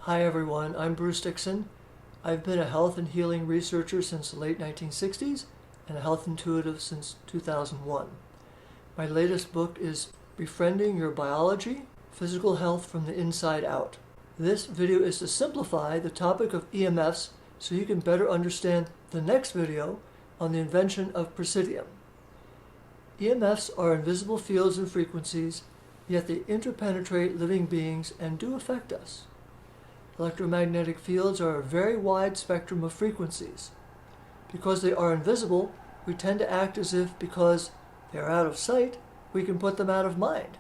Hi everyone, I'm Bruce Dixon. I've been a health and healing researcher since the late 1960s and a health intuitive since 2001. My latest book is Befriending Your Biology, Physical Health from the Inside Out. This video is to simplify the topic of EMFs so you can better understand the next video on the invention of presidium. EMFs are invisible fields and frequencies, yet they interpenetrate living beings and do affect us. Electromagnetic fields are a very wide spectrum of frequencies. Because they are invisible, we tend to act as if because they are out of sight, we can put them out of mind.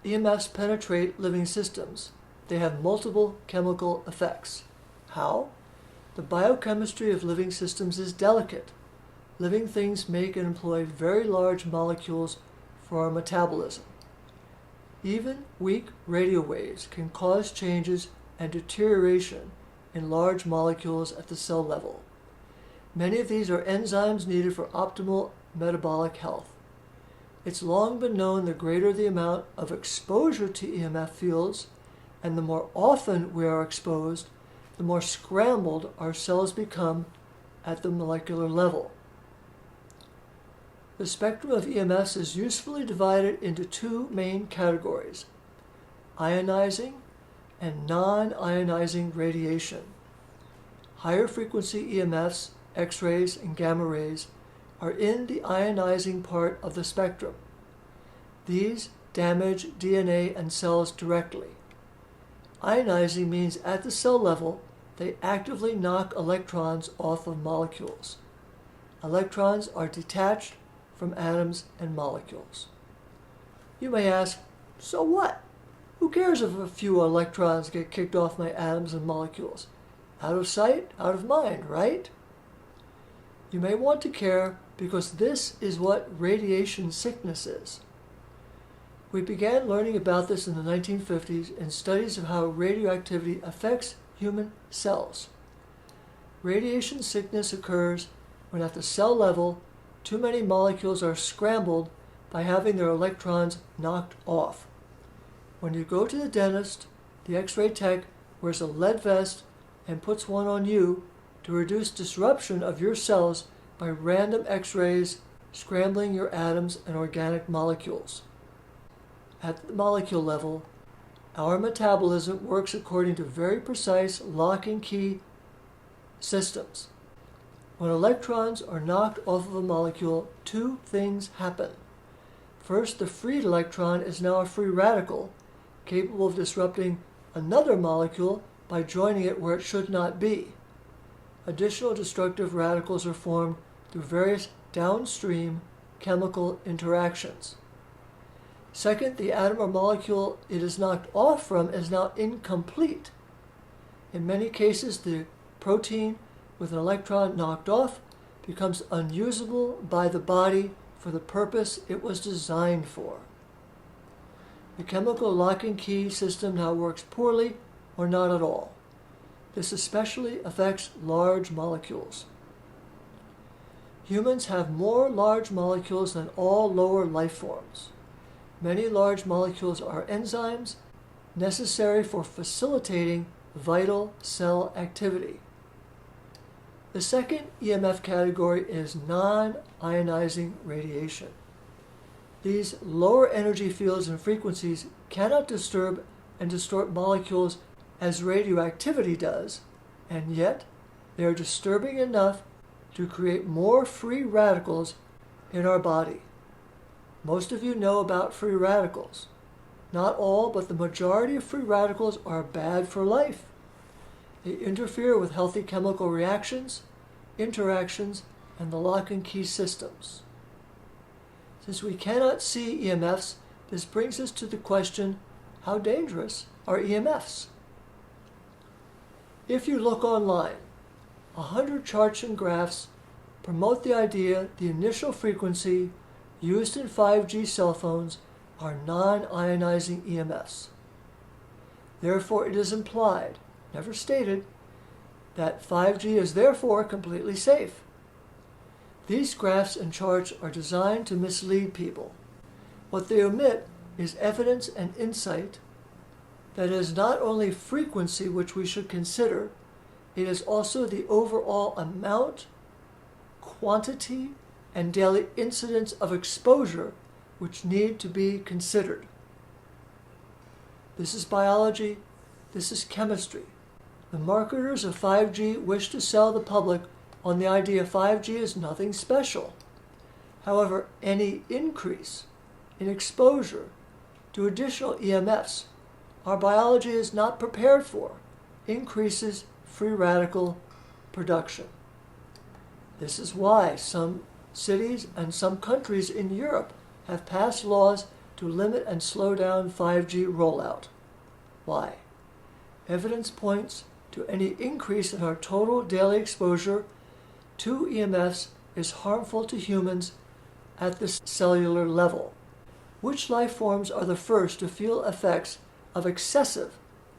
EMFs penetrate living systems. They have multiple chemical effects. How? The biochemistry of living systems is delicate. Living things make and employ very large molecules for our metabolism. Even weak radio waves can cause changes and deterioration in large molecules at the cell level. Many of these are enzymes needed for optimal metabolic health. It's long been known the greater the amount of exposure to EMF fields, and the more often we are exposed, the more scrambled our cells become at the molecular level. The spectrum of EMFs is usefully divided into two main categories: ionizing and non-ionizing radiation. Higher frequency EMFs, X-rays, and gamma rays are in the ionizing part of the spectrum. These damage DNA and cells directly. Ionizing means at the cell level, they actively knock electrons off of molecules. Electrons are detached from atoms and molecules. You may ask, so what? Who cares if a few electrons get kicked off my atoms and molecules? Out of sight, out of mind, right? You may want to care because this is what radiation sickness is. We began learning about this in the 1950s in studies of how radioactivity affects human cells. Radiation sickness occurs when at the cell level, too many molecules are scrambled by having their electrons knocked off. When you go to the dentist, the X-ray tech wears a lead vest and puts one on you to reduce disruption of your cells by random X-rays scrambling your atoms and organic molecules. At the molecule level, our metabolism works according to very precise lock and key systems. When electrons are knocked off of a molecule, two things happen. First, the freed electron is now a free radical, capable of disrupting another molecule by joining it where it should not be. Additional destructive radicals are formed through various downstream chemical interactions. Second, the atom or molecule it is knocked off from is now incomplete. In many cases, the protein with an electron knocked off becomes unusable by the body for the purpose it was designed for. The chemical lock and key system now works poorly or not at all. This especially affects large molecules. Humans have more large molecules than all lower life forms. Many large molecules are enzymes necessary for facilitating vital cell activity. The second EMF category is non-ionizing radiation. These lower energy fields and frequencies cannot disturb and distort molecules as radioactivity does, and yet they are disturbing enough to create more free radicals in our body. Most of you know about free radicals. Not all, but the majority of free radicals are bad for life. They interfere with healthy chemical reactions, interactions, and the lock and key systems. Since we cannot see EMFs, this brings us to the question, how dangerous are EMFs? If you look online, 100 charts and graphs promote the idea the initial frequency used in 5G cell phones are non-ionizing EMFs. Therefore, it is implied, never stated, that 5G is therefore completely safe. These graphs and charts are designed to mislead people. What they omit is evidence and insight that it is not only frequency which we should consider, it is also the overall amount, quantity, and daily incidence of exposure which need to be considered. This is biology, this is chemistry. The marketers of 5G wish to sell the public on the idea 5G is nothing special. However, any increase in exposure to additional EMFs our biology is not prepared for increases free radical production. This is why some cities and some countries in Europe have passed laws to limit and slow down 5G rollout. Why? Evidence points to any increase in our total daily exposure to EMFs is harmful to humans at the cellular level. Which life forms are the first to feel effects of excessive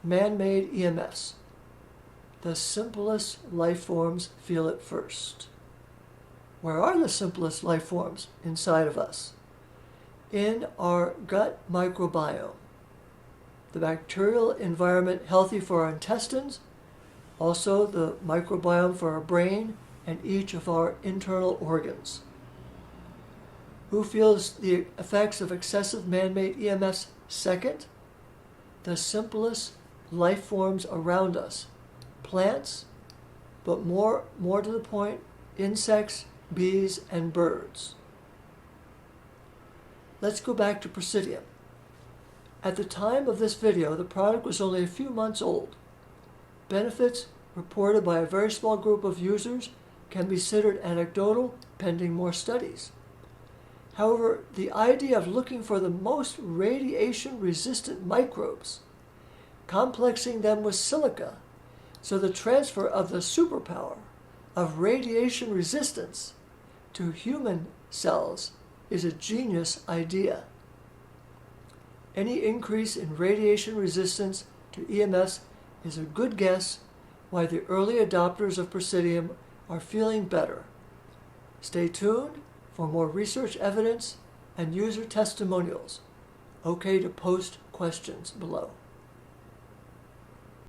man-made EMFs? The simplest life forms feel it first. Where are the simplest life forms inside of us? In our gut microbiome, the bacterial environment healthy for our intestines, also the microbiome for our brain and each of our internal organs. Who feels the effects of excessive man-made EMFs second? The simplest life forms around us. Plants, but more to the point, insects, bees, and birds. Let's go back to Presidium. At the time of this video, the product was only a few months old. Benefits reported by a very small group of users can be considered anecdotal, pending more studies. However, the idea of looking for the most radiation-resistant microbes, complexing them with silica, so the transfer of the superpower of radiation resistance to human cells is a genius idea. Any increase in radiation resistance to EMFs is a good guess why the early adopters of Presidium are feeling better. Stay tuned for more research evidence and user testimonials. Okay to post questions below.